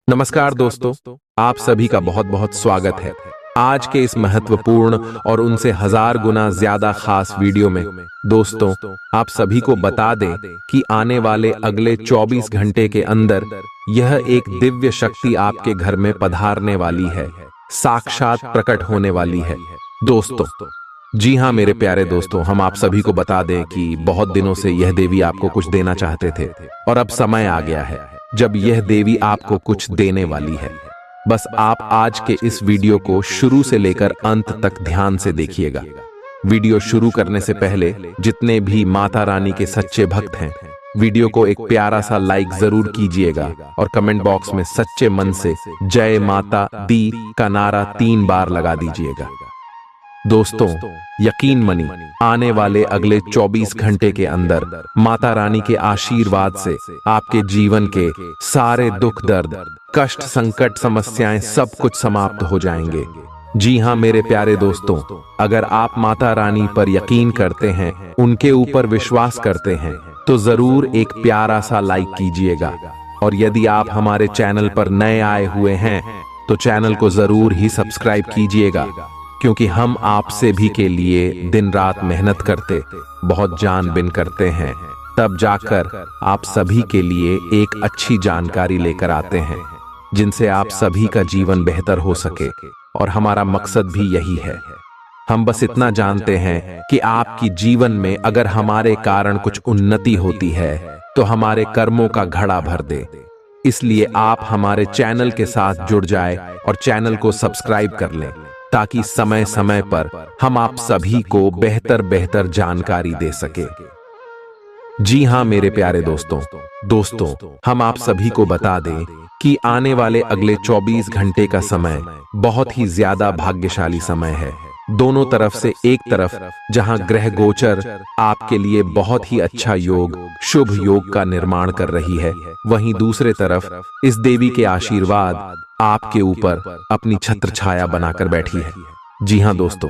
नमस्कार दोस्तों, आप सभी का बहुत बहुत स्वागत है। आज के इस महत्वपूर्ण और उनसे हजार गुना ज्यादा खास वीडियो में दोस्तों आप सभी को बता दें कि आने वाले अगले 24 घंटे के अंदर यह एक दिव्य शक्ति आपके घर में पधारने वाली है, साक्षात प्रकट होने वाली है। दोस्तों जी हाँ मेरे प्यारे दोस्तों, हम आप सभी को बता दें कि बहुत दिनों से यह देवी आपको कुछ देना चाहते थे और अब समय आ गया है जब यह देवी आपको कुछ देने वाली है। बस आप आज के इस वीडियो को शुरू से लेकर अंत तक ध्यान से देखिएगा। वीडियो शुरू करने से पहले जितने भी माता रानी के सच्चे भक्त हैं, वीडियो को एक प्यारा सा लाइक जरूर कीजिएगा और कमेंट बॉक्स में सच्चे मन से जय माता दी का नारा 3 बार लगा दीजिएगा। दोस्तों यकीन मानिए, आने वाले अगले 24 घंटे के अंदर माता रानी के आशीर्वाद से आपके जीवन के सारे दुख दर्द कष्ट संकट समस्याएं सब कुछ समाप्त हो जाएंगे। जी हाँ मेरे प्यारे दोस्तों, अगर आप माता रानी पर यकीन करते हैं, उनके ऊपर विश्वास करते हैं, तो जरूर एक प्यारा सा लाइक कीजिएगा। और यदि आप हमारे चैनल पर नए आए हुए हैं तो चैनल को जरूर ही सब्सक्राइब कीजिएगा, क्योंकि हम आप से भी के लिए दिन रात मेहनत करते, बहुत जानबीन करते हैं, तब जाकर आप सभी के लिए एक अच्छी जानकारी लेकर आते हैं जिनसे आप सभी का जीवन बेहतर हो सके। और हमारा मकसद भी यही है। हम बस इतना जानते हैं कि आपकी जीवन में अगर हमारे कारण कुछ उन्नति होती है तो हमारे कर्मों का घड़ा भर दे। इसलिए आप हमारे चैनल के साथ जुड़ जाए और चैनल को सब्सक्राइब कर लें, ताकि समय समय पर हम आप सभी को बेहतर जानकारी दे सके। जी हाँ मेरे प्यारे दोस्तों हम आप सभी को बता दें कि आने वाले अगले 24 घंटे का समय बहुत ही ज्यादा भाग्यशाली समय है। दोनों तरफ से, एक तरफ जहां ग्रह गोचर आपके लिए बहुत ही अच्छा योग, शुभ योग का निर्माण कर रही है, वहीं दूसरे तरफ इस देवी के आशीर्वाद आपके ऊपर अपनी छत्र छाया बनाकर बैठी है। जी हाँ दोस्तों,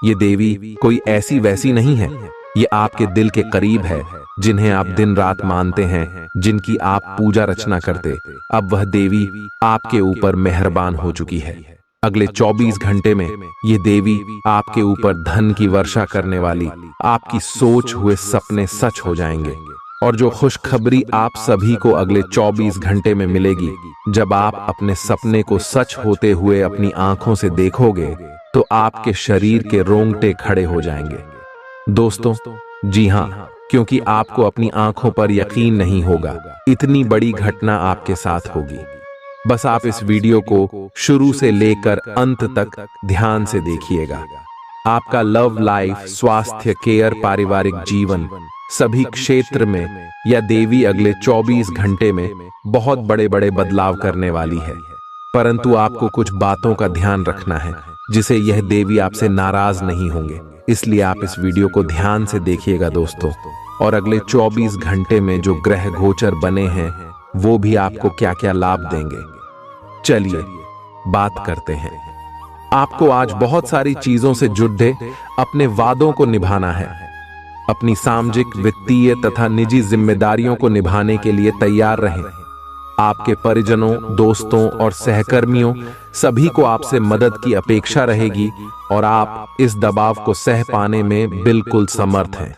ये देवी कोई ऐसी वैसी नहीं है, ये आपके दिल के करीब है, जिन्हें आप दिन रात मानते हैं, जिनकी आप पूजा रचना करते। अब वह देवी आपके ऊपर मेहरबान हो चुकी है। अगले 24 घंटे में ये देवी आपके ऊपर धन की वर्षा करने वाली, आपकी सोच हुए सपने सच हो जाएंगे। और जो खुशखबरी आप सभी को अगले 24 घंटे में मिलेगी, जब आप अपने सपने को सच होते हुए अपनी आंखों से देखोगे, तो आपके शरीर के रोंगटे खड़े हो जाएंगे। दोस्तों जी हाँ, क्योंकि आपको अपनी आंखों पर यकीन नहीं होगा, इतनी बड़ी घटना आपके साथ होगी। बस आप इस वीडियो को शुरू से लेकर अंत तक ध्यान से देखिएगा। आपका लव लाइफ, स्वास्थ्य, केयर, पारिवारिक जीवन, सभी क्षेत्र में यह देवी अगले 24 घंटे में बहुत बड़े बड़े बदलाव करने वाली है। परंतु आपको कुछ बातों का ध्यान रखना है, जिसे यह देवी आपसे नाराज नहीं होंगे। इसलिए आप इस वीडियो को ध्यान से देखिएगा दोस्तों। और अगले 24 घंटे में जो ग्रह गोचर बने हैं, वो भी आपको क्या क्या लाभ देंगे, चलिए बात करते हैं। आपको आज बहुत सारी चीजों से जुड़े अपने वादों को निभाना है। अपनी सामाजिक, वित्तीय तथा निजी जिम्मेदारियों को निभाने के लिए तैयार रहें। आपके परिजनों, दोस्तों और सहकर्मियों सभी को आपसे मदद की अपेक्षा रहेगी और आप इस दबाव को सह पाने में बिल्कुल समर्थ हैं।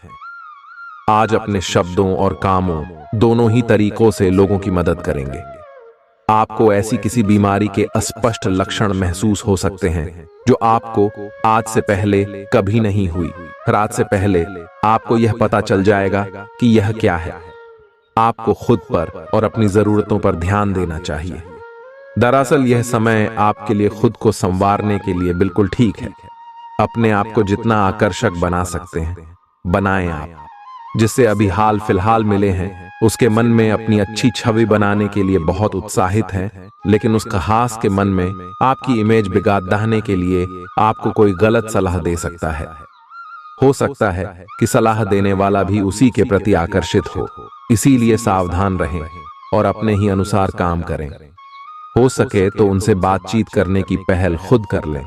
आज अपने शब्दों और कामों दोनों ही तरीकों से लोगों की मदद करेंगे। आपको ऐसी किसी बीमारी के अस्पष्ट लक्षण महसूस हो सकते हैं जो आपको आज से पहले कभी नहीं हुई। रात से पहले आपको यह पता चल जाएगा कि यह क्या है। आपको खुद पर और अपनी जरूरतों पर ध्यान देना चाहिए। दरअसल यह समय आपके लिए खुद को संवारने के लिए बिल्कुल ठीक है। अपने आप को जितना आकर्षक बना सकते हैं बनाएं आप। जिससे अभी हाल फिलहाल मिले हैं, उसके मन में अपनी अच्छी छवि बनाने के लिए बहुत उत्साहित है, लेकिन उस खास के मन में आपकी इमेज बिगाड़ने के लिए आपको कोई गलत सलाह दे सकता है। हो सकता है कि सलाह देने वाला भी उसी के प्रति आकर्षित हो। इसीलिए सावधान रहें और अपने ही अनुसार काम करें। हो सके तो उनसे बातचीत करने की पहल खुद कर लें।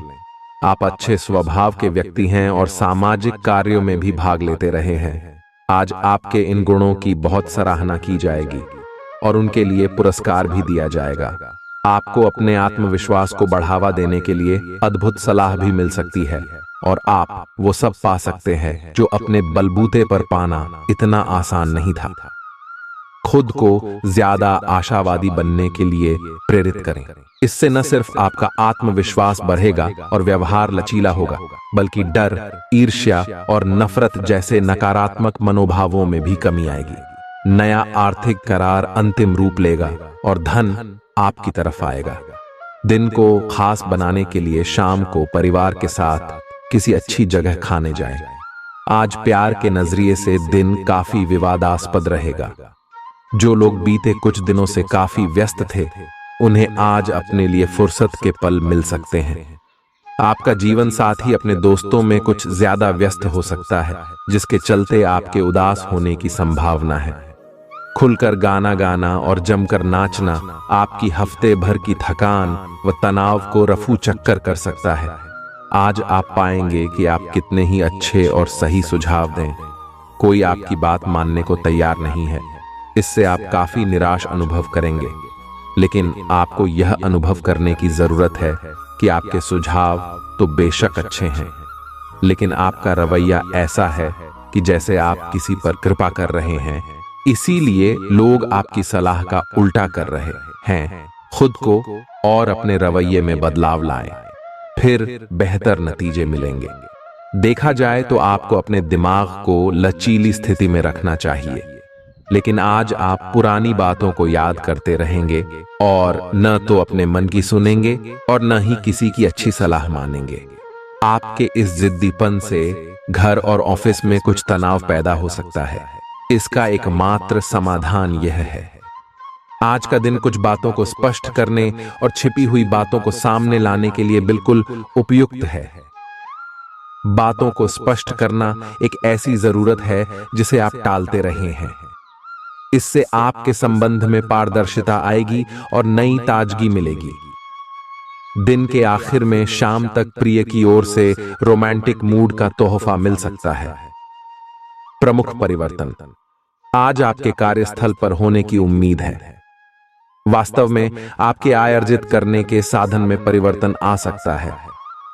आप अच्छे स्वभाव के व्यक्ति हैं और सामाजिक कार्यों में भी भाग लेते रहे हैं। आज आपके इन गुणों की बहुत सराहना की जाएगी और उनके लिए पुरस्कार भी दिया जाएगा। आपको अपने आत्मविश्वास को बढ़ावा देने के लिए अद्भुत सलाह भी मिल सकती है और आप वो सब पा सकते हैं जो अपने बलबूते पर पाना इतना आसान नहीं था। खुद को ज्यादा आशावादी बनने के लिए प्रेरित करें। इससे न सिर्फ आपका आत्मविश्वास बढ़ेगा और व्यवहार लचीला होगा, बल्कि डर, ईर्ष्या और नफरत जैसे नकारात्मक मनोभावों में भी कमी आएगी। नया आर्थिक करार अंतिम रूप लेगा और धन आपकी तरफ आएगा। दिन को खास बनाने के लिए शाम को परिवार के साथ किसी अच्छी जगह खाने जाएं। आज प्यार के नजरिए से दिन काफी विवादास्पद रहेगा। जो लोग बीते कुछ दिनों से काफी व्यस्त थे, उन्हें आज अपने लिए फुर्सत के पल मिल सकते हैं। आपका जीवन साथी अपने दोस्तों में कुछ ज्यादा व्यस्त हो सकता है, जिसके चलते आपके उदास होने की संभावना है। खुलकर गाना गाना और जमकर नाचना आपकी हफ्ते भर की थकान व तनाव को रफू चक्कर कर सकता है। आज आप पाएंगे कि आप कितने ही अच्छे और सही सुझाव दें, कोई आपकी बात मानने को तैयार नहीं है। इससे आप काफी निराश अनुभव करेंगे, लेकिन आपको यह अनुभव करने की जरूरत है कि आपके सुझाव तो बेशक अच्छे हैं, लेकिन आपका रवैया ऐसा है कि जैसे आप किसी पर कृपा कर रहे हैं, इसीलिए लोग आपकी सलाह का उल्टा कर रहे हैं। खुद को और अपने रवैये में बदलाव लाएं, फिर बेहतर नतीजे मिलेंगे। देखा जाए तो आपको अपने दिमाग को लचीली स्थिति में रखना चाहिए, लेकिन आज आप पुरानी बातों को याद करते रहेंगे और न तो अपने मन की सुनेंगे और न ही किसी की अच्छी सलाह मानेंगे। आपके इस जिद्दीपन से घर और ऑफिस में कुछ तनाव पैदा हो सकता है। इसका एकमात्र समाधान यह है, आज का दिन कुछ बातों को स्पष्ट करने और छिपी हुई बातों को सामने लाने के लिए बिल्कुल उपयुक्त है। बातों को स्पष्ट करना एक ऐसी जरूरत है जिसे आप टालते रहे हैं। इससे आपके संबंध में पारदर्शिता आएगी और नई ताजगी मिलेगी। दिन के आखिर में शाम तक प्रिय की ओर से रोमांटिक मूड का तोहफा मिल सकता है। प्रमुख परिवर्तन आज आपके कार्यस्थल पर होने की उम्मीद है। वास्तव में आपके आय अर्जित करने के साधन में परिवर्तन आ सकता है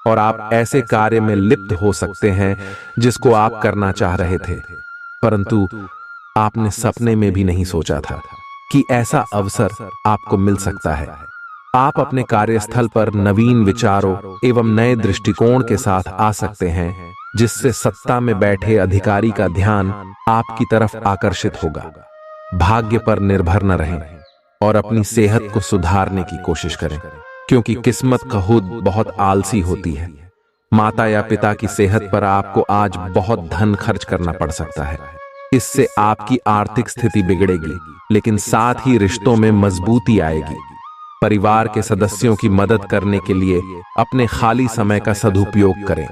और आप ऐसे कार्य में लिप्त हो सकते हैं जिसको आप करना चाह रहे थे, परंतु आपने सपने में भी नहीं सोचा था कि ऐसा अवसर आपको मिल सकता है। आप अपने कार्यस्थल पर नवीन विचारों एवं नए दृष्टिकोण के साथ आ सकते हैं, जिससे सत्ता में बैठे अधिकारी का ध्यान आपकी तरफ आकर्षित होगा। भाग्य पर निर्भर न रहें और अपनी सेहत को सुधारने की कोशिश करें, क्योंकि किस्मत खुद बहुत आलसी होती है। माता या पिता की सेहत पर आपको आज बहुत धन खर्च करना पड़ सकता है। इससे आपकी आर्थिक स्थिति बिगड़ेगी, लेकिन साथ ही रिश्तों में मजबूती आएगी। परिवार के सदस्यों की मदद करने के लिए अपने खाली समय का सदुपयोग करें।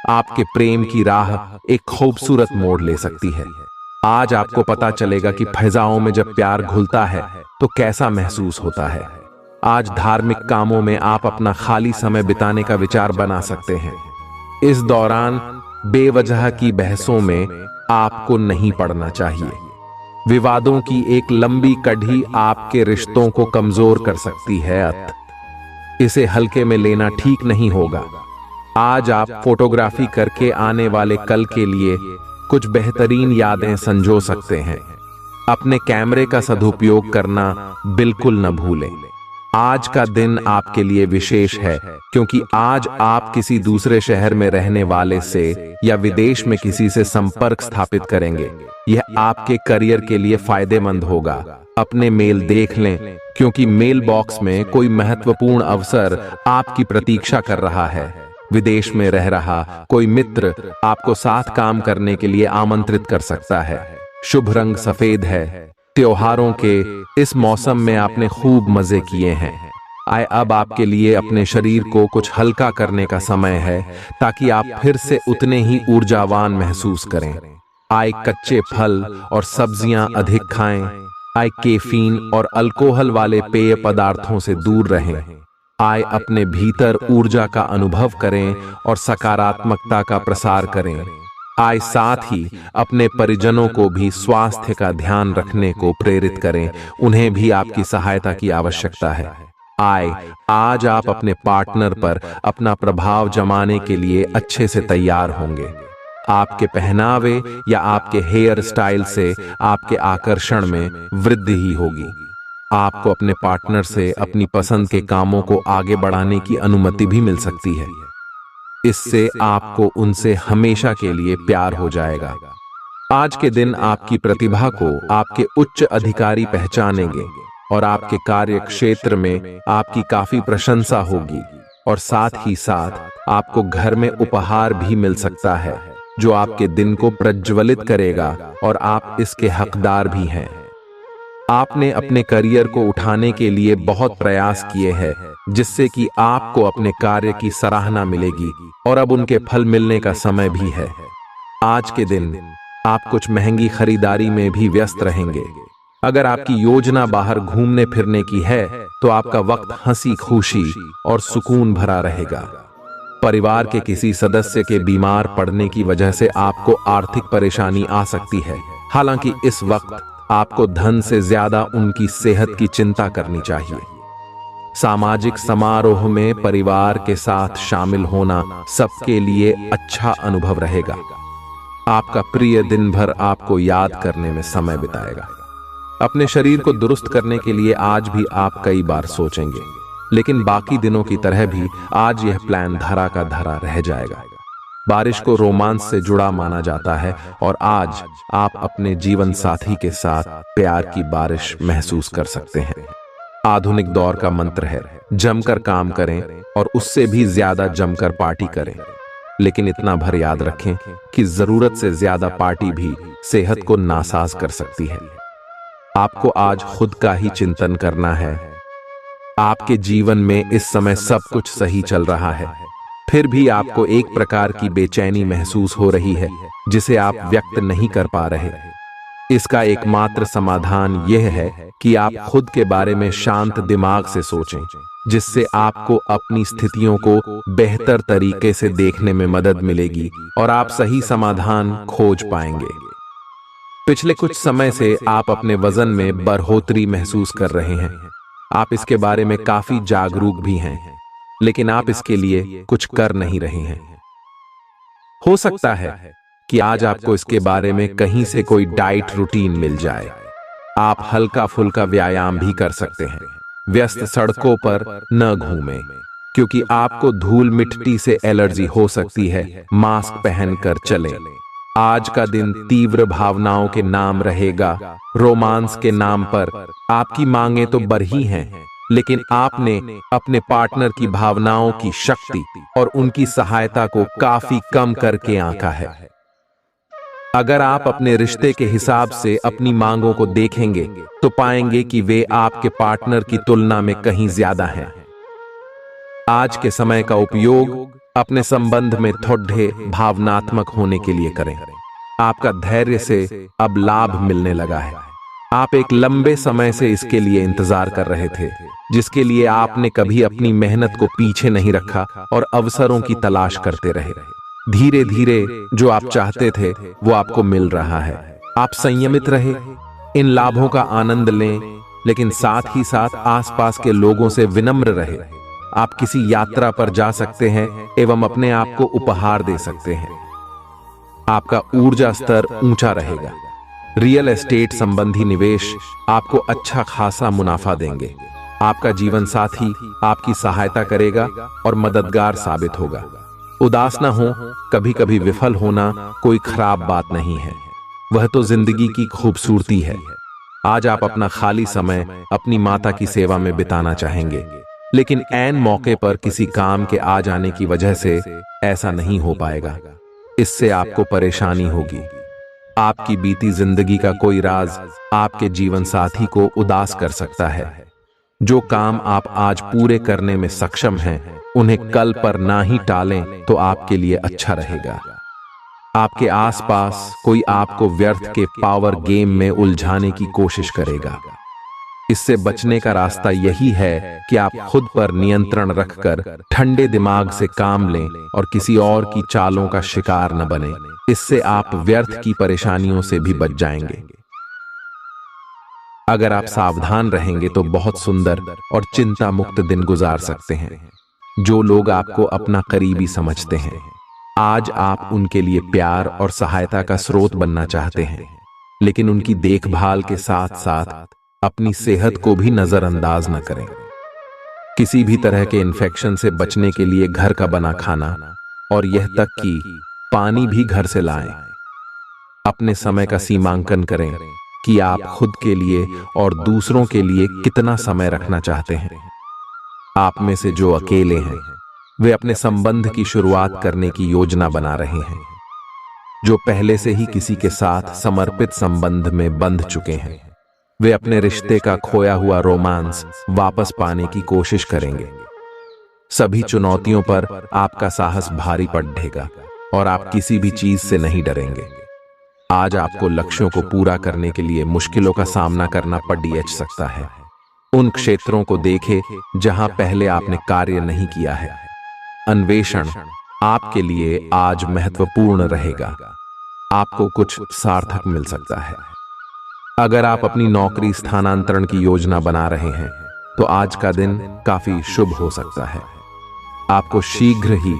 आपके प्रेम की राह एक खूबसूरत मोड़ ले सकती है। आज आपको पता चलेगा कि फैजाओं में जब प्यार घुलता है तो कैसा महसूस होता है। आज धार्मिक कामों में आप अपना खाली समय बिताने का विचार बना सकते हैं। इस दौरान बेवजह की बहसों में आपको नहीं पड़ना चाहिए। विवादों की एक लंबी कड़ी आपके रिश्तों को कमजोर कर सकती है, इसे हल्के में लेना ठीक नहीं होगा। आज आप फोटोग्राफी करके आने वाले कल के लिए कुछ बेहतरीन यादें संजो सकते हैं। अपने कैमरे का सदुपयोग करना बिल्कुल न भूलें। आज का दिन आपके लिए विशेष है, क्योंकि आज आप किसी दूसरे शहर में रहने वाले से या विदेश में किसी से संपर्क स्थापित करेंगे। यह आपके करियर के लिए फायदेमंद होगा। अपने मेल देख लें, क्योंकि मेल बॉक्स में कोई महत्वपूर्ण अवसर आपकी प्रतीक्षा कर रहा है। विदेश में रह रहा कोई मित्र आपको साथ काम करने के लिए आमंत्रित कर सकता है। शुभ रंग सफेद है। त्योहारों के इस मौसम में आपने खूब मजे किए हैं। अब आपके लिए अपने शरीर को कुछ हल्का करने का समय है, ताकि आप फिर से उतने ही ऊर्जावान महसूस करें। कच्चे फल और सब्जियां अधिक खाएं। कैफीन और अल्कोहल वाले पेय पदार्थों से दूर रहें। अपने भीतर ऊर्जा का अनुभव करें और सकारात्मकता का प्रसार करें। साथ ही अपने परिजनों को भी स्वास्थ्य का ध्यान रखने को प्रेरित करें। उन्हें भी आपकी सहायता की आवश्यकता है। आज आप अपने पार्टनर पर अपना प्रभाव जमाने के लिए अच्छे से तैयार होंगे। आपके पहनावे या आपके हेयर स्टाइल से आपके आकर्षण में वृद्धि ही होगी। आपको अपने पार्टनर से अपनी पसंद के कामों को आगे बढ़ाने की अनुमति भी मिल सकती है। इससे आपको उनसे हमेशा के लिए प्यार हो जाएगा। आज के दिन आपकी प्रतिभा को आपके उच्च अधिकारी पहचानेंगे और आपके कार्य क्षेत्र में आपकी काफी प्रशंसा होगी। और साथ ही साथ आपको घर में उपहार भी मिल सकता है जो आपके दिन को प्रज्वलित करेगा और आप इसके हकदार भी हैं। आपने अपने करियर को उठाने के लिए बहुत प्रयास किए हैं, जिससे कि आपको अपने कार्य की सराहना मिलेगी और अब उनके फल मिलने का समय भी है। आज के दिन आप कुछ महंगी खरीदारी में भी व्यस्त रहेंगे। अगर आपकी योजना बाहर घूमने फिरने की है तो आपका वक्त हंसी खुशी और सुकून भरा रहेगा। परिवार के किसी सदस्य के बीमार पड़ने की वजह से आपको आर्थिक परेशानी आ सकती है। हालांकि इस वक्त आपको धन से ज्यादा उनकी सेहत की चिंता करनी चाहिए। सामाजिक समारोह में परिवार के साथ शामिल होना सबके लिए अच्छा अनुभव रहेगा। आपका प्रिय दिन भर आपको याद करने में समय बिताएगा। अपने शरीर को दुरुस्त करने के लिए आज भी आप कई बार सोचेंगे, लेकिन बाकी दिनों की तरह भी आज यह प्लान धरा का धरा रह जाएगा। बारिश को रोमांस से जुड़ा माना जाता है और आज आप अपने जीवन साथी के साथ प्यार की बारिश महसूस कर सकते हैं। आधुनिक दौर का मंत्र है, जमकर काम करें और उससे भी ज्यादा जमकर पार्टी करें। लेकिन इतना भर याद रखें कि जरूरत से ज्यादा पार्टी भी सेहत को नासाज कर सकती है। आपको आज खुद का ही चिंतन करना है। आपके जीवन में इस समय सब कुछ सही चल रहा है, फिर भी आपको एक प्रकार की बेचैनी महसूस हो रही है जिसे आप व्यक्त नहीं कर पा रहे। इसका एकमात्र समाधान यह है कि आप खुद के बारे में शांत दिमाग से सोचें, जिससे आपको अपनी स्थितियों को बेहतर तरीके से देखने में मदद मिलेगी और आप सही समाधान खोज पाएंगे। पिछले कुछ समय से आप अपने वजन में बढ़ोतरी महसूस कर रहे हैं। आप इसके बारे में काफी जागरूक भी हैं, लेकिन आप इसके लिए कुछ कर नहीं रहे हैं। हो सकता है कि आज आपको इसके बारे में कहीं से कोई डाइट रूटीन मिल जाए। आप हल्का फुल्का व्यायाम भी कर सकते हैं। व्यस्त सड़कों पर न घूमें, क्योंकि आपको धूल मिट्टी से एलर्जी हो सकती है। मास्क पहनकर चलें। आज का दिन तीव्र भावनाओं के नाम रहेगा। रोमांस के नाम पर आपकी मांगें तो बढ़ी हैं, लेकिन आपने अपने पार्टनर की भावनाओं की शक्ति और उनकी सहायता को काफी कम करके आंका है। अगर आप अपने रिश्ते के हिसाब से अपनी मांगों को देखेंगे तो पाएंगे कि वे आपके पार्टनर की तुलना में कहीं ज्यादा हैं। आज के समय का उपयोग अपने संबंध में थोड़े भावनात्मक होने के लिए करें। आपका धैर्य से अब लाभ मिलने लगा है। आप एक लंबे समय से इसके लिए इंतजार कर रहे थे, जिसके लिए आपने कभी अपनी मेहनत को पीछे नहीं रखा और अवसरों की तलाश करते रहे। धीरे धीरे जो आप चाहते थे वो आपको मिल रहा है। आप संयमित रहे, इन लाभों का आनंद लें, लेकिन साथ ही साथ आसपास के लोगों से विनम्र रहे। आप किसी यात्रा पर जा सकते हैं एवं अपने आप को उपहार दे सकते हैं। आपका ऊर्जा स्तर ऊंचा रहेगा। रियल एस्टेट संबंधी निवेश आपको अच्छा खासा मुनाफा देंगे। आपका जीवन साथी आपकी सहायता करेगा और मददगार साबित होगा। उदास ना हो, कभी कभी विफल होना कोई खराब बात नहीं है, वह तो जिंदगी की खूबसूरती है। आज आप अपना खाली समय अपनी माता की सेवा में बिताना चाहेंगे, लेकिन ऐन मौके पर किसी काम के आ जाने की वजह से ऐसा नहीं हो पाएगा। इससे आपको परेशानी होगी। आपकी बीती जिंदगी का कोई राज आपके जीवन साथी को उदास कर सकता है। जो काम आप आज पूरे करने में सक्षम हैं, उन्हें कल पर ना ही टालें तो आपके लिए अच्छा रहेगा। आपके आसपास कोई आपको व्यर्थ के पावर गेम में उलझाने की कोशिश करेगा। इससे बचने का रास्ता यही है कि आप खुद पर नियंत्रण रखकर ठंडे दिमाग से काम लें और किसी और की चालों का शिकार न बने। इससे आप व्यर्थ की परेशानियों से भी बच जाएंगे। अगर आप सावधान रहेंगे तो बहुत सुंदर और चिंता मुक्त दिन गुजार सकते हैं। जो लोग आपको अपना करीबी समझते हैं, आज आप उनके लिए प्यार और सहायता का स्रोत बनना चाहते हैं, लेकिन उनकी देखभाल के साथ साथ अपनी सेहत को भी नजरअंदाज न करें। किसी भी तरह के इन्फेक्शन से बचने के लिए घर का बना खाना और यह तक कि पानी भी घर से लाएं। अपने समय का सीमांकन करें कि आप खुद के लिए और दूसरों के लिए कितना समय रखना चाहते हैं। आप में से जो अकेले हैं, वे अपने संबंध की शुरुआत करने की योजना बना रहे हैं। जो पहले से ही किसी के साथ समर्पित संबंध में बंध चुके हैं, वे अपने रिश्ते का खोया हुआ रोमांस वापस पाने की कोशिश करेंगे। सभी चुनौतियों पर आपका साहस भारी पड़ेगा और आप किसी भी चीज से नहीं डरेंगे। आज आपको लक्ष्यों को पूरा करने के लिए मुश्किलों का सामना करना पड़ सकता है। उन क्षेत्रों को देखें जहां पहले आपने कार्य नहीं किया है। अन्वेषण आपके लिए आज महत्वपूर्ण रहेगा। आपको कुछ सार्थक मिल सकता है। अगर आप अपनी नौकरी स्थानांतरण की योजना बना रहे हैं तो आज का दिन काफी शुभ हो सकता है। आपको शीघ्र ही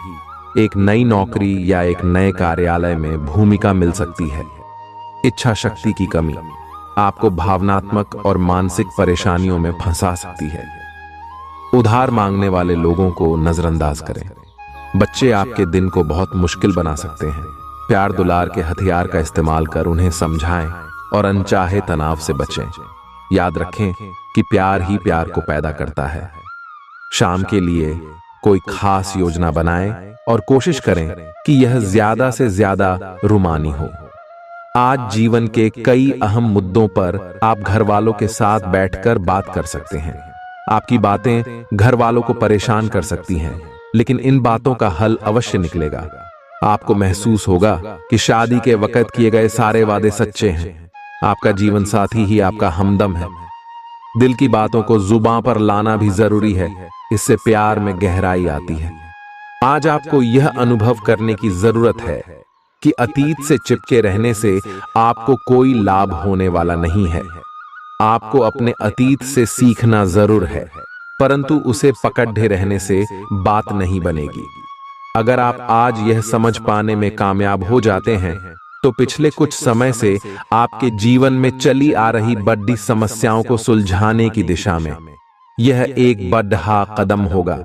एक नई नौकरी या एक नए कार्यालय में भूमिका मिल सकती है। इच्छा शक्ति की कमी आपको भावनात्मक और मानसिक परेशानियों में फंसा सकती है। उधार मांगने वाले लोगों को नजरअंदाज करें। बच्चे आपके दिन को बहुत मुश्किल बना सकते हैं। प्यार दुलार के हथियार का इस्तेमाल कर उन्हें समझाएं और अनचाहे तनाव से बचें। याद रखें कि प्यार ही प्यार को पैदा करता है। शाम के लिए कोई खास योजना बनाएं और कोशिश करें कि यह ज्यादा से ज्यादा रुमानी हो। आज जीवन के कई अहम मुद्दों पर आप घर वालों के साथ बैठकर बात कर सकते हैं। आपकी बातें घर वालों को परेशान कर सकती हैं, लेकिन इन बातों का हल अवश्य निकलेगा। आपको महसूस होगा कि शादी के वक्त किए गए सारे वादे सच्चे हैं। आपका जीवन साथी ही आपका हमदम है। दिल की बातों को जुबां पर लाना भी जरूरी है, इससे प्यार में गहराई आती है। आज आपको यह अनुभव करने की जरूरत है कि अतीत से चिपके रहने से आपको कोई लाभ होने वाला नहीं है। आपको अपने अतीत से सीखना जरूर है, परंतु उसे पकड़े रहने से बात नहीं बनेगी। अगर आप आज यह समझ पाने में कामयाब हो जाते हैं तो पिछले कुछ समय से आपके जीवन में चली आ रही बड़ी समस्याओं को सुलझाने की दिशा में यह एक बड़ा कदम होगा।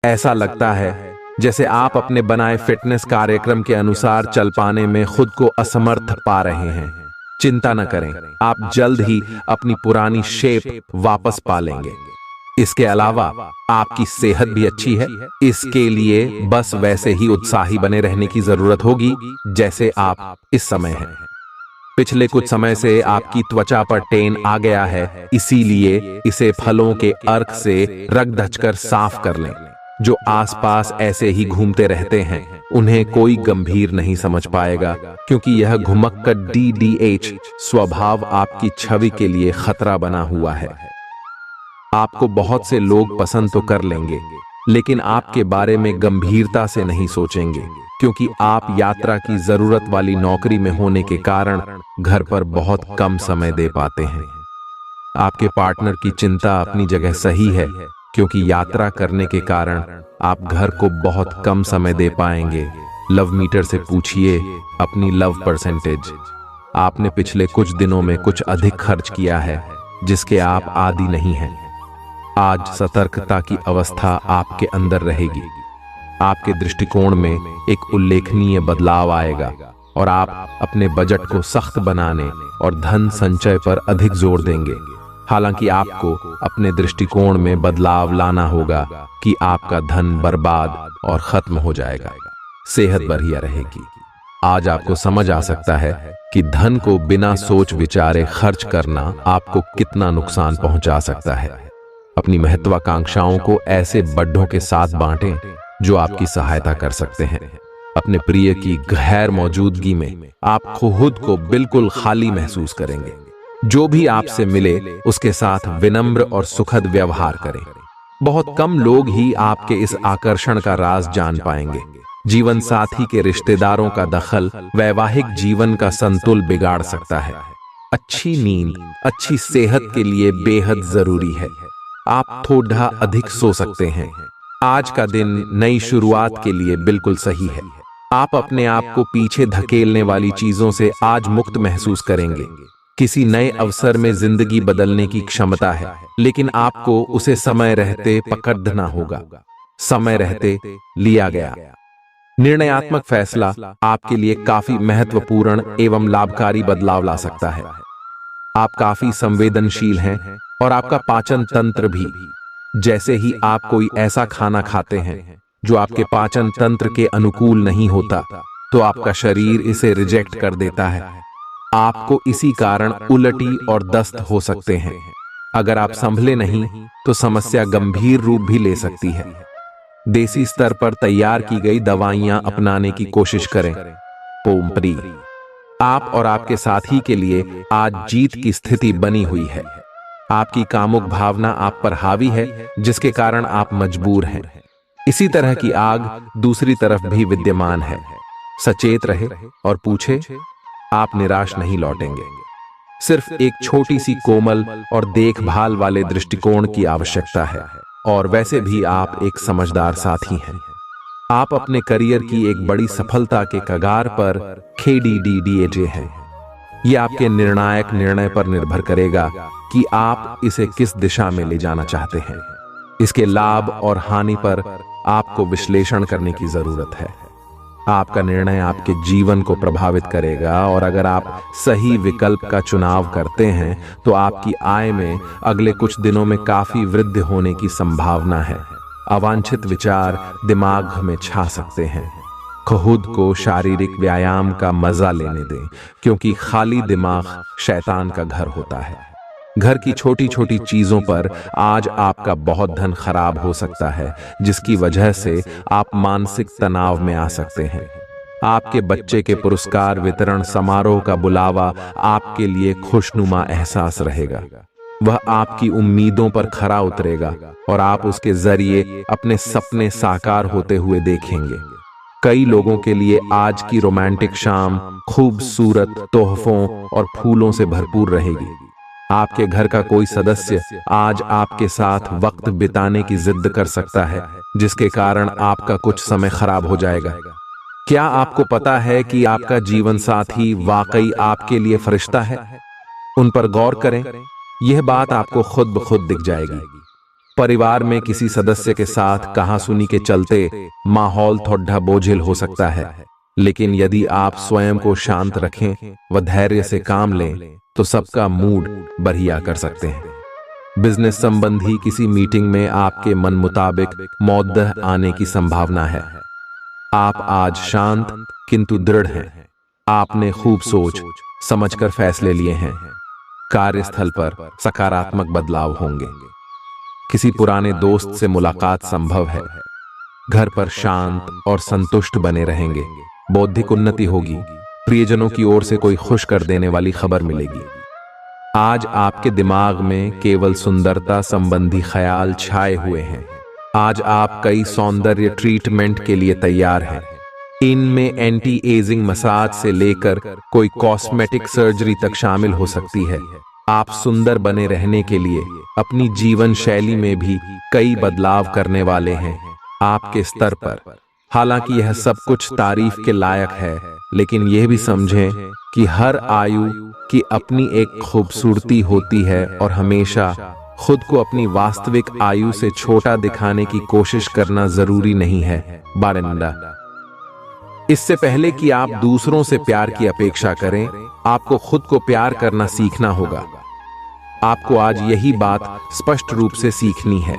ऐसा लगता है जैसे आप अपने बनाए फिटनेस कार्यक्रम के अनुसार चल पाने में खुद को असमर्थ पा रहे हैं। चिंता न करें, आप जल्द ही अपनी पुरानी शेप वापस पा लेंगे। इसके अलावा आपकी सेहत भी अच्छी है। इसके लिए बस वैसे ही उत्साही बने रहने की जरूरत होगी जैसे आप इस समय हैं। पिछले कुछ समय से आपकी त्वचा पर टेन आ गया है, इसीलिए इसे फलों के अर्क से रग धचकर साफ कर लें। जो आसपास ऐसे ही घूमते रहते हैं उन्हें कोई गंभीर नहीं समझ पाएगा, क्योंकि यह घुमक्कड़ DDH स्वभाव आपकी छवि के लिए खतरा बना हुआ है। आपको बहुत से लोग पसंद तो कर लेंगे, लेकिन आपके बारे में गंभीरता से नहीं सोचेंगे, क्योंकि आप यात्रा की जरूरत वाली नौकरी में होने के कारण घर पर बहुत कम समय दे पाते हैं। आपके पार्टनर की चिंता अपनी जगह सही है, क्योंकि यात्रा करने के कारण आप घर को बहुत कम समय दे पाएंगे। लव मीटर से पूछिए अपनी लव परसेंटेज। आपने पिछले कुछ दिनों में कुछ अधिक खर्च किया है जिसके आप आदी नहीं हैं। आज सतर्कता की अवस्था आपके अंदर रहेगी। आपके दृष्टिकोण में एक उल्लेखनीय बदलाव आएगा और आप अपने बजट को सख्त बनाने और धन संचय पर अधिक जोर देंगे। हालांकि आपको अपने दृष्टिकोण में बदलाव लाना होगा कि आपका धन बर्बाद और खत्म हो जाएगा। सेहत बढ़िया रहेगी। आज आपको समझ आ सकता है कि धन को बिना सोच विचारे खर्च करना आपको कितना नुकसान पहुंचा सकता है। अपनी महत्वाकांक्षाओं को ऐसे बड्ढों के साथ बांटें जो आपकी सहायता कर सकते हैं। अपने प्रिय की गैर मौजूदगी में आप खुद को बिल्कुल खाली महसूस करेंगे। जो भी आपसे मिले उसके साथ विनम्र और सुखद व्यवहार करें। बहुत कम लोग ही आपके इस आकर्षण का राज जान पाएंगे। जीवन साथी के रिश्तेदारों का दखल वैवाहिक जीवन का संतुलन बिगाड़ सकता है। अच्छी नींद अच्छी सेहत के लिए बेहद जरूरी है। आप थोड़ा अधिक सो सकते हैं। आज का दिन नई शुरुआत के लिए बिल्कुल सही है। आप अपने आप को पीछे धकेलने वाली चीजों से आज मुक्त महसूस करेंगे। किसी नए अवसर में जिंदगी बदलने की क्षमता है, लेकिन आपको उसे समय रहते पकड़ना होगा। समय रहते लिया गया निर्णयात्मक फैसला आपके लिए काफी महत्वपूर्ण एवं लाभकारी बदलाव ला सकता है। आप काफी संवेदनशील हैं और आपका पाचन तंत्र भी। जैसे ही आप कोई ऐसा खाना खाते हैं जो आपके पाचन तंत्र के अनुकूल नहीं होता, तो आपका शरीर इसे रिजेक्ट कर देता है। आपको इसी कारण उल्टी और दस्त हो सकते हैं। अगर आप संभले नहीं तो समस्या गंभीर रूप भी ले सकती है। देसी स्तर पर तैयार की गई दवाइयां अपनाने की कोशिश करें। पोमपरी आप और आपके साथी के लिए आज जीत की स्थिति बनी हुई है। आपकी कामुक भावना आप पर हावी है, जिसके कारण आप मजबूर हैं। इसी तरह की आग दूसरी तरफ भी विद्यमान है। सचेत रहे और पूछे, आप निराश नहीं लौटेंगे। सिर्फ एक छोटी सी कोमल और देखभाल वाले दृष्टिकोण की आवश्यकता है, और वैसे भी आप एक समझदार साथी हैं। आप अपने करियर की एक बड़ी सफलता के कगार पर KDDDAJ हैं। यह आपके निर्णायक निर्णय पर निर्भर करेगा कि आप इसे किस दिशा में ले जाना चाहते हैं। इसके लाभ और हानि पर आपको विश्लेषण करने की जरूरत है। आपका निर्णय आपके जीवन को प्रभावित करेगा, और अगर आप सही विकल्प का चुनाव करते हैं तो आपकी आय में अगले कुछ दिनों में काफी वृद्धि होने की संभावना है। अवांछित विचार दिमाग में छा सकते हैं। खुद को शारीरिक व्यायाम का मजा लेने दें, क्योंकि खाली दिमाग शैतान का घर होता है। घर की छोटी छोटी चीजों पर आज आपका बहुत धन खराब हो सकता है, जिसकी वजह से आप मानसिक तनाव में आ सकते हैं। आपके बच्चे के पुरस्कार वितरण समारोह का बुलावा आपके लिए खुशनुमा एहसास रहेगा। वह आपकी उम्मीदों पर खरा उतरेगा और आप उसके जरिए अपने सपने साकार होते हुए देखेंगे। कई लोगों के लिए आज की रोमांटिक शाम खूबसूरत तोहफों और फूलों से भरपूर रहेगी। आपके घर का कोई सदस्य आज आपके साथ वक्त बिताने की जिद कर सकता है, जिसके कारण आपका कुछ समय खराब हो जाएगा। क्या आपको पता है कि आपका जीवन साथी वाकई आपके लिए फरिश्ता है? उन पर गौर करें। यह बात आपको खुद ब खुद दिख जाएगी। परिवार में किसी सदस्य के साथ कहासुनी के चलते माहौल थोड़ा बोझिल हो सकता है, लेकिन यदि आप स्वयं को शांत रखें व धैर्य से काम लें तो सबका मूड बढ़िया कर सकते हैं। बिजनेस संबंधी किसी मीटिंग में आपके मन मुताबिक मौद्दह आने की संभावना है। आप आज शांत किंतु दृढ़ हैं। आपने खूब सोच समझकर फैसले लिए हैं। कार्यस्थल पर सकारात्मक बदलाव होंगे। किसी पुराने दोस्त से मुलाकात संभव है। घर पर शांत और संतुष्ट बने रहेंगे। बौद्धिक उन्नति होगी। प्रियजनों की ओर से कोई खुश कर देने वाली खबर मिलेगी। आज आपके दिमाग में केवल सुंदरता संबंधी ख्याल छाए हुए हैं। आज आप कई सौंदर्य ट्रीटमेंट के लिए तैयार हैं। इनमें एंटी एजिंग मसाज से लेकर कोई कॉस्मेटिक सर्जरी तक शामिल हो सकती है। आप सुंदर बने रहने के लिए अपनी जीवन शैली में भी कई बदलाव करने वाले हैं आपके स्तर पर। हालांकि यह सब कुछ तारीफ के लायक है, लेकिन यह भी समझें कि हर आयु की अपनी एक खूबसूरती होती है और हमेशा खुद को अपनी वास्तविक आयु से छोटा दिखाने की कोशिश करना जरूरी नहीं है। बारिंदा, इससे पहले कि आप दूसरों से प्यार की अपेक्षा करें, आपको खुद को प्यार करना सीखना होगा। आपको आज यही बात स्पष्ट रूप से सीखनी है।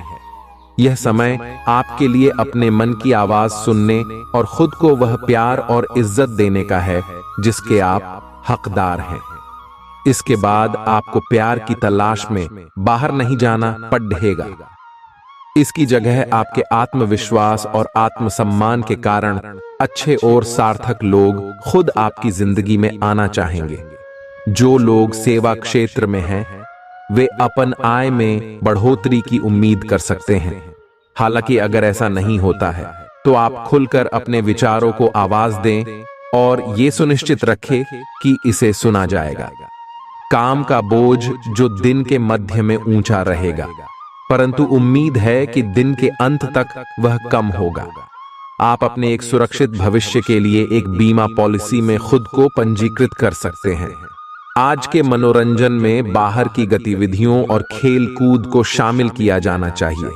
यह समय आपके लिए अपने मन की आवाज सुनने और खुद को वह प्यार और इज्जत देने का है जिसके आप हकदार हैं। इसके बाद आपको प्यार की तलाश में बाहर नहीं जाना पड़ेगा। इसकी जगह आपके आत्मविश्वास और आत्मसम्मान के कारण अच्छे और सार्थक लोग खुद आपकी जिंदगी में आना चाहेंगे। जो लोग सेवा क्षेत्र में हैं, वे अपन आय में बढ़ोतरी की उम्मीद कर सकते हैं। हालांकि अगर ऐसा नहीं होता है तो आप खुलकर अपने विचारों को आवाज दें और ये सुनिश्चित रखें कि इसे सुना जाएगा। काम का बोझ जो दिन के मध्य में ऊंचा रहेगा, परंतु उम्मीद है कि दिन के अंत तक वह कम होगा। आप अपने एक सुरक्षित भविष्य के लिए एक बीमा पॉलिसी में खुद को पंजीकृत कर सकते हैं। आज के मनोरंजन में बाहर की गतिविधियों और खेल कूद को शामिल किया जाना चाहिए।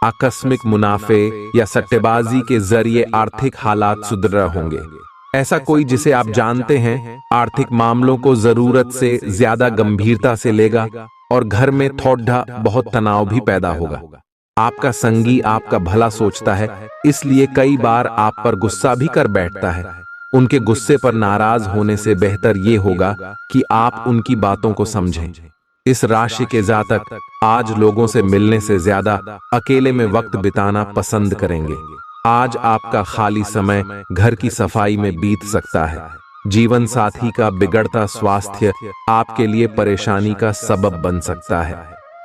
आकस्मिक मुनाफे या सट्टेबाजी के जरिए आर्थिक हालात सुदृढ़ होंगे। ऐसा कोई जिसे आप जानते हैं आर्थिक मामलों को जरूरत से ज्यादा गंभीरता से लेगा और घर में थोड़ा बहुत तनाव भी पैदा होगा। आपका संगी आपका भला सोचता है, इसलिए कई बार आप पर गुस्सा भी कर बैठता है। उनके गुस्से पर नाराज होने से बेहतर ये होगा कि आप उनकी बातों को समझें। इस राशि के जातक आज लोगों से मिलने से ज्यादा अकेले में वक्त बिताना पसंद करेंगे। आज आपका खाली समय घर की सफाई में बीत सकता है। जीवन साथी का बिगड़ता स्वास्थ्य आपके लिए परेशानी का सबब बन सकता है।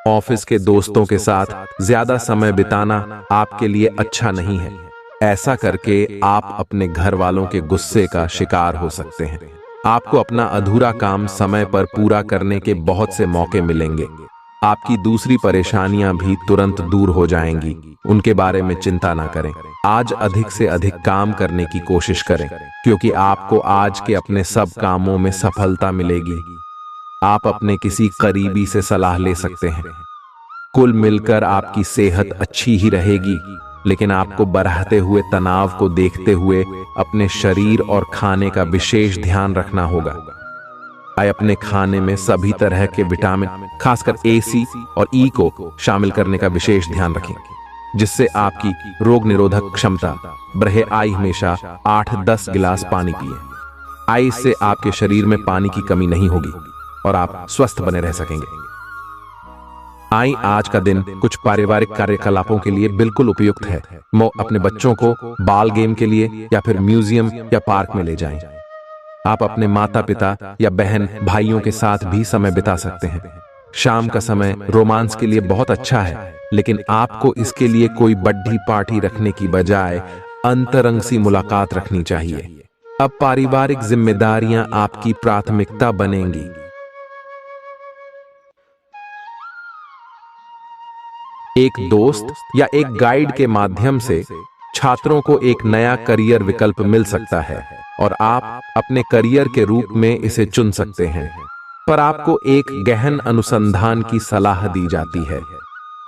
ऑफिस के दोस्तों के साथ ज्यादा समय बिताना आपके लिए अच्छा नहीं है। ऐसा करके आप अपने घर वालों के गुस्से का शिकार हो सकते हैं। आपको अपना अधूरा काम समय पर पूरा करने के बहुत से मौके मिलेंगे। आपकी दूसरी परेशानियां भी तुरंत दूर हो जाएंगी। उनके बारे में चिंता ना करें। आज अधिक से अधिक काम करने की कोशिश करें, क्योंकि आपको आज के अपने सब कामों में सफलता मिलेगी। आप अपने किसी करीबी से सलाह ले सकते हैं। कुल मिलकर आपकी सेहत अच्छी ही रहेगी, लेकिन आपको बढ़ते हुए तनाव को देखते हुए अपने शरीर और खाने का विशेष ध्यान रखना होगा। अपने खाने में सभी तरह के विटामिन, खासकर ए, सी और ई को शामिल करने का विशेष ध्यान रखें, जिससे आपकी रोग निरोधक क्षमता बढ़े। हमेशा 8-10 गिलास पानी पिए। इससे आपके शरीर में पानी की कमी नहीं होगी और आप स्वस्थ बने रह सकेंगे। आज का दिन कुछ पारिवारिक कार्यकलापों के लिए बिल्कुल उपयुक्त है। अपने बच्चों को बाल गेम के लिए या फिर म्यूजियम या पार्क में ले जाएं। आप अपने माता पिता या बहन भाइयों के साथ भी समय बिता सकते हैं। शाम का समय रोमांस के लिए बहुत अच्छा है, लेकिन आपको इसके लिए कोई बड़ी पार्टी रखने की बजाय अंतरंग सी मुलाकात रखनी चाहिए। अब पारिवारिक जिम्मेदारियां आपकी प्राथमिकता बनेंगी। एक दोस्त या एक गाइड के माध्यम से छात्रों को एक नया करियर विकल्प मिल सकता है और आप अपने करियर के रूप में इसे चुन सकते हैं, पर आपको एक गहन अनुसंधान की सलाह दी जाती है।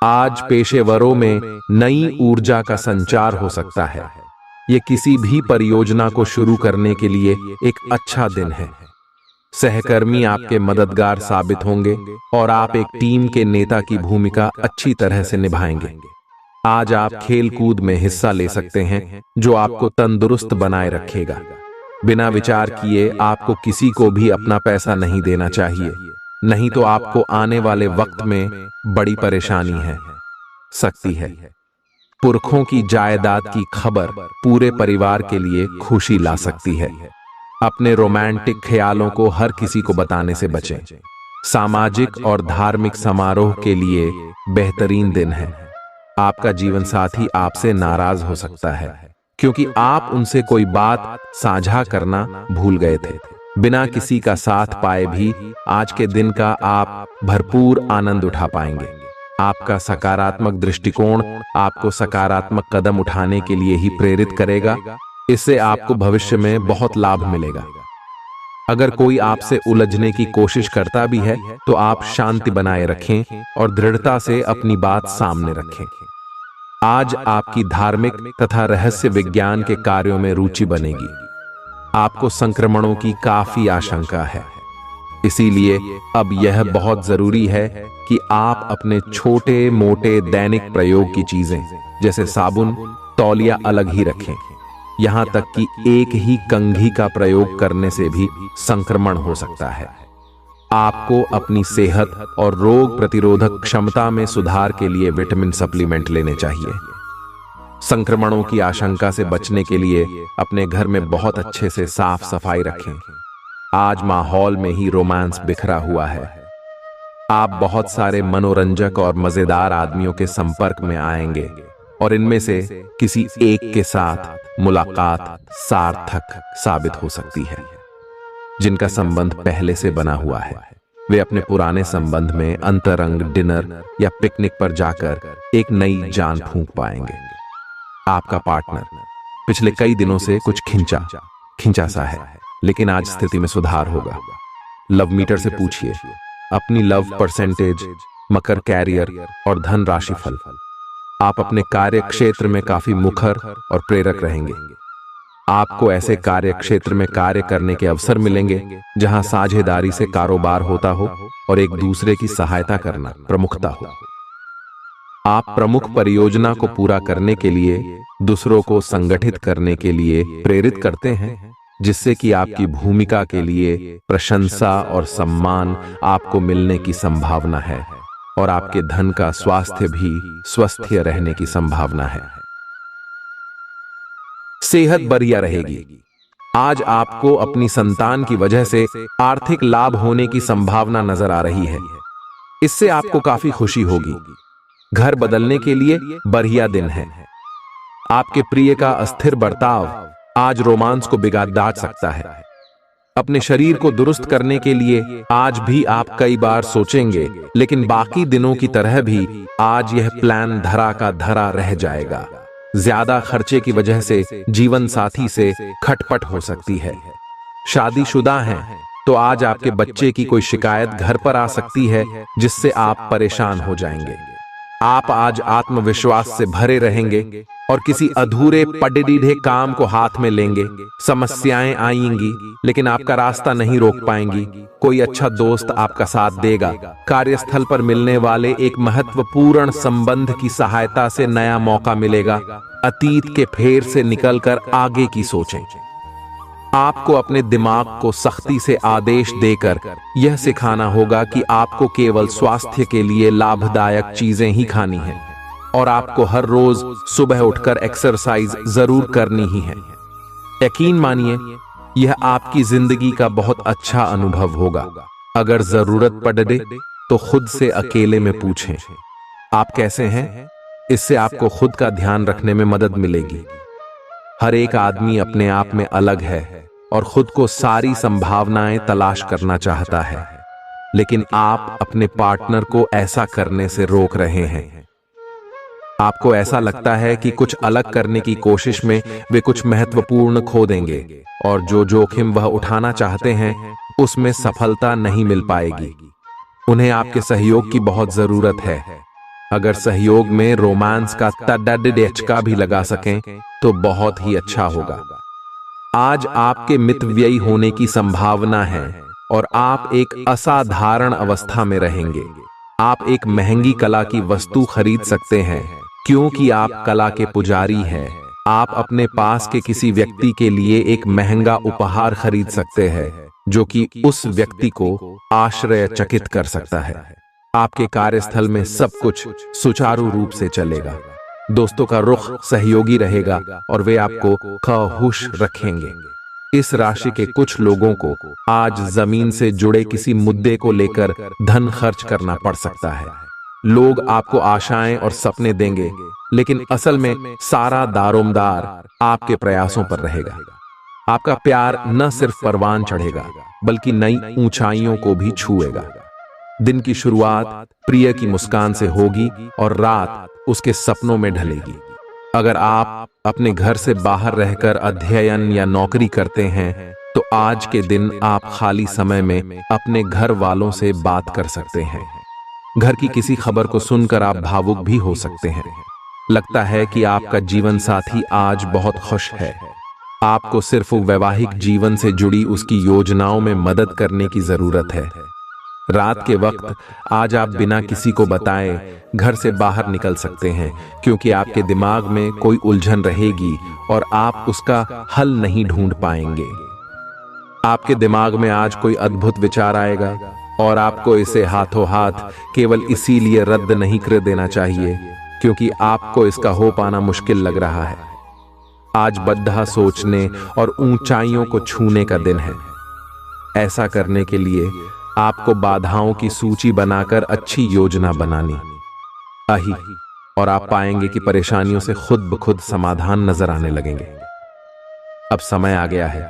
आज पेशेवरों में नई ऊर्जा का संचार हो सकता है। यह किसी भी परियोजना को शुरू करने के लिए एक अच्छा दिन है। सहकर्मी आपके मददगार साबित होंगे और आप एक टीम के नेता की भूमिका अच्छी तरह से निभाएंगे। आज आप खेल कूद में हिस्सा ले सकते हैं, जो आपको तंदुरुस्त बनाए रखेगा। बिना विचार किए आपको किसी को भी अपना पैसा नहीं देना चाहिए, नहीं तो आपको आने वाले वक्त में बड़ी परेशानी है सकती है। पुरखों की जायदाद की खबर पूरे परिवार के लिए खुशी ला सकती है। अपने रोमांटिक ख्यालों को हर किसी को बताने से बचें। सामाजिक और धार्मिक समारोह के लिए बेहतरीन दिन है। आपका जीवन साथी आपसे नाराज हो सकता है, क्योंकि आप उनसे कोई बात साझा करना भूल गए थे। बिना किसी का साथ पाए भी आज के दिन का आप भरपूर आनंद उठा पाएंगे। आपका सकारात्मक दृष्टिकोण आपको सकारात्मक कदम उठाने के लिए ही प्रेरित करेगा। इससे आपको भविष्य में बहुत लाभ मिलेगा। अगर कोई आपसे उलझने की कोशिश करता भी है, तो आप शांति बनाए रखें और दृढ़ता से अपनी बात सामने रखें। आज आपकी धार्मिक तथा रहस्य विज्ञान के कार्यों में रुचि बनेगी। आपको संक्रमणों की काफी आशंका है, इसीलिए अब यह बहुत जरूरी है कि आप अपने छोटे मोटे दैनिक प्रयोग की चीजें जैसे साबुन, तौलिया अलग ही रखें। यहां तक कि एक ही कंघी का प्रयोग करने से भी संक्रमण हो सकता है। आपको अपनी सेहत और रोग प्रतिरोधक क्षमता में सुधार के लिए विटामिन सप्लीमेंट लेने चाहिए। संक्रमणों की आशंका से बचने के लिए अपने घर में बहुत अच्छे से साफ सफाई रखें। आज माहौल में ही रोमांस बिखरा हुआ है। आप बहुत सारे मनोरंजक और मजेदार आदमियों के संपर्क में आएंगे और इनमें से किसी एक के साथ मुलाकात सार्थक साबित हो सकती है, जिनका संबंध पहले से बना हुआ है। वे अपने पुराने संबंध में अंतरंग डिनर या पिकनिक पर जाकर एक नई जान फूंक पाएंगे। आपका पार्टनर पिछले कई दिनों से कुछ खिंचा सा है, लेकिन आज स्थिति में सुधार होगा। लव मीटर से पूछिए अपनी लव परसेंटेज, मकर कैरियर और धन राशि फल। आप अपने कार्य क्षेत्र में काफी मुखर और प्रेरक रहेंगे। आपको ऐसे कार्य क्षेत्र में कार्य करने के अवसर मिलेंगे जहां साझेदारी से कारोबार होता हो और एक दूसरे की सहायता करना प्रमुखता हो। आप प्रमुख परियोजना को पूरा करने के लिए दूसरों को संगठित करने के लिए प्रेरित करते हैं, जिससे कि आपकी भूमिका के लिए प्रशंसा और सम्मान आपको मिलने की संभावना है और आपके धन का स्वास्थ्य भी स्वस्थ रहने की संभावना है। सेहत बढ़िया रहेगी। आज आपको अपनी संतान की वजह से आर्थिक लाभ होने की संभावना नजर आ रही है। इससे आपको काफी खुशी होगी। घर बदलने के लिए बढ़िया दिन है। आपके प्रिय का अस्थिर बर्ताव आज रोमांस को बिगाड़ डाल सकता है। अपने शरीर को दुरुस्त करने के लिए आज भी आप कई बार सोचेंगे, लेकिन बाकी दिनों की तरह भी आज यह प्लान धरा का धरा रह जाएगा। ज्यादा खर्चे की वजह से जीवन साथी से खटपट हो सकती है। शादीशुदा हैं तो आज आपके बच्चे की कोई शिकायत घर पर आ सकती है, जिससे आप परेशान हो जाएंगे। आप आज आत्मविश्वास से भरे रहेंगे और किसी अधूरे पड़े काम को हाथ में लेंगे। समस्याएं आएंगी, लेकिन आपका रास्ता नहीं रोक पाएंगी। कोई अच्छा दोस्त आपका साथ देगा। कार्यस्थल पर मिलने वाले एक महत्वपूर्ण संबंध की सहायता से नया मौका मिलेगा। अतीत के फेर से निकलकर आगे की सोचें। आपको अपने दिमाग को सख्ती से आदेश देकर यह सिखाना होगा कि आपको केवल स्वास्थ्य के लिए लाभदायक चीजें ही खानी हैं और आपको हर रोज सुबह उठकर एक्सरसाइज जरूर करनी ही है। यकीन मानिए, यह आपकी जिंदगी का बहुत अच्छा अनुभव होगा। अगर जरूरत पड़े तो खुद से अकेले में पूछें, आप कैसे हैं? इससे आपको खुद का ध्यान रखने में मदद मिलेगी। हर एक आदमी अपने आप में अलग है और खुद को सारी संभावनाएं तलाश करना चाहता है, लेकिन आप अपने पार्टनर को ऐसा करने से रोक रहे हैं। आपको ऐसा लगता है कि कुछ अलग करने की कोशिश में वे कुछ महत्वपूर्ण खो देंगे और जो जोखिम वह उठाना चाहते हैं उसमें सफलता नहीं मिल पाएगी। उन्हें आपके सहयोग की बहुत जरूरत है। अगर सहयोग में रोमांस का तड़का भी लगा सकें तो बहुत ही अच्छा होगा। आज आपके मितव्ययी होने की संभावना है और आप एक असाधारण अवस्था में रहेंगे। आप एक महंगी कला की वस्तु खरीद सकते हैं क्योंकि आप कला के पुजारी हैं। आप अपने पास के किसी व्यक्ति के लिए एक महंगा उपहार खरीद सकते हैं जो कि उस व्यक्ति को आश्चर्यचकित कर सकता है। आपके कार्यस्थल में सब कुछ सुचारू रूप से चलेगा। दोस्तों का रुख सहयोगी रहेगा और वे आपको खुश रखेंगे। इस राशि के कुछ लोगों को आज जमीन से जुड़े किसी मुद्दे को लेकर धन खर्च करना पड़ सकता है। लोग आपको आशाएं और सपने देंगे, लेकिन असल में सारा दारोमदार आपके प्रयासों पर रहेगा। आपका प्यार न सिर्फ परवान चढ़ेगा बल्कि नई ऊंचाइयों को भी छुएगा। दिन की शुरुआत प्रिय की मुस्कान से होगी और रात उसके सपनों में ढलेगी। अगर आप अपने घर से बाहर रहकर अध्ययन या नौकरी करते हैं तो आज के दिन आप खाली समय में अपने घर वालों से बात कर सकते हैं। घर की किसी खबर को सुनकर आप भावुक भी हो सकते हैं। लगता है कि आपका जीवन साथी आज बहुत खुश है। आपको सिर्फ वैवाहिक जीवन से जुड़ी उसकी योजनाओं में मदद करने की जरूरत है। रात के वक्त आज आप बिना किसी को बताए घर से बाहर निकल सकते हैं क्योंकि आपके दिमाग में कोई उलझन रहेगी और आप उसका हल नहीं ढूंढ पाएंगे। आपके दिमाग में आज कोई अद्भुत विचार आएगा और आपको इसे हाथों हाथ केवल इसीलिए रद्द नहीं कर देना चाहिए क्योंकि आपको इसका हो पाना मुश्किल लग रहा है। आज बद्धा सोचने और ऊंचाइयों को छूने का दिन है। ऐसा करने के लिए आपको बाधाओं की सूची बनाकर अच्छी योजना बनानी आही और आप पाएंगे कि परेशानियों से खुद ब खुद समाधान नजर आने लगेंगे। अब समय आ गया है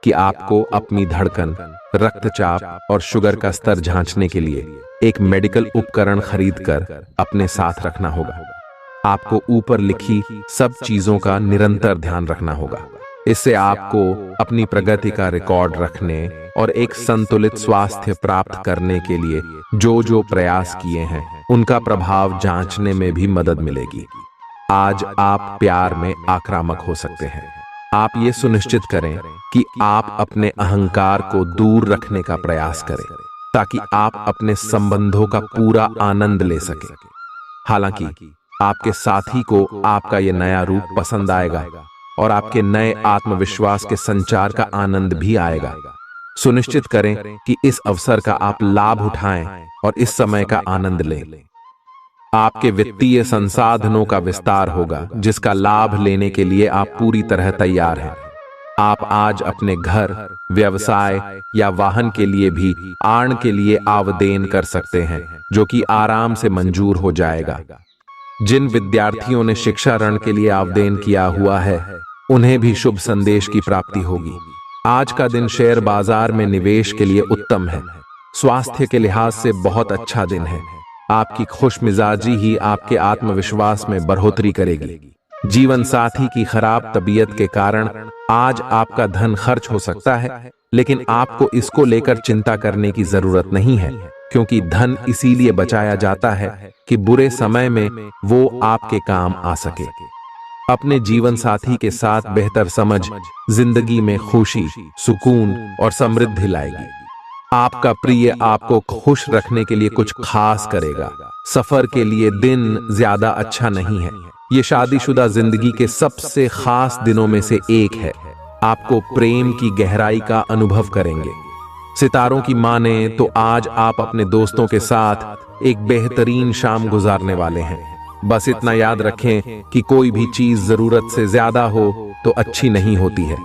कि आपको अपनी धड़कन, रक्तचाप और शुगर का स्तर जांचने के लिए एक मेडिकल उपकरण खरीदकर अपने साथ रखना होगा। आपको ऊपर लिखी सब चीजों का निरंतर ध्यान रखना होगा। इससे आपको अपनी प्रगति का रिकॉर्ड रखने और एक संतुलित स्वास्थ्य प्राप्त करने के लिए जो जो प्रयास किए हैं उनका प्रभाव जांचने में भी मदद मिलेगी। आज आप प्यार में आक्रामक हो सकते हैं। आप ये सुनिश्चित करें कि आप अपने अहंकार को दूर रखने का प्रयास करें ताकि आप अपने संबंधों का पूरा आनंद ले सकें। हालांकि आपके साथी को आपका यह नया रूप पसंद आएगा और आपके नए आत्मविश्वास के संचार का आनंद भी आएगा। सुनिश्चित करें कि इस अवसर का आप लाभ उठाएं और इस समय का आनंद लें। आपके वित्तीय संसाधनों का विस्तार होगा जिसका लाभ लेने के लिए आप पूरी तरह तैयार हैं। आप आज अपने घर, व्यवसाय या वाहन के लिए भी आय के लिए आवेदन कर सकते हैं जो कि आराम से मंजूर हो जाएगा। जिन विद्यार्थियों ने शिक्षा ऋण के लिए आवेदन किया हुआ है उन्हें भी शुभ संदेश की प्राप्ति होगी। आज का दिन शेयर बाजार में निवेश के लिए उत्तम है। स्वास्थ्य के लिहाज से बहुत अच्छा दिन है। आपकी खुशमिजाजी ही आपके आत्मविश्वास में बढ़ोतरी करेगी। जीवन साथी की खराब तबीयत के कारण आज आपका धन खर्च हो सकता है, लेकिन आपको इसको लेकर चिंता करने की जरूरत नहीं है, क्योंकि धन इसीलिए बचाया जाता है कि बुरे समय में वो आपके काम आ सके। अपने जीवन साथी के साथ बेहतर समझ जिंदगी में खुशी, सुकून और समृद्धि लाएगी। आपका प्रिय आपको खुश रखने के लिए कुछ खास करेगा। सफर के लिए दिन ज्यादा अच्छा नहीं है। ये शादीशुदा जिंदगी के सबसे खास दिनों में से एक है। आपको प्रेम की गहराई का अनुभव करेंगे। सितारों की माने तो आज आप अपने दोस्तों के साथ एक बेहतरीन शाम गुजारने वाले हैं। बस इतना याद रखें कि कोई भी चीज जरूरत से ज्यादा हो तो अच्छी नहीं होती है।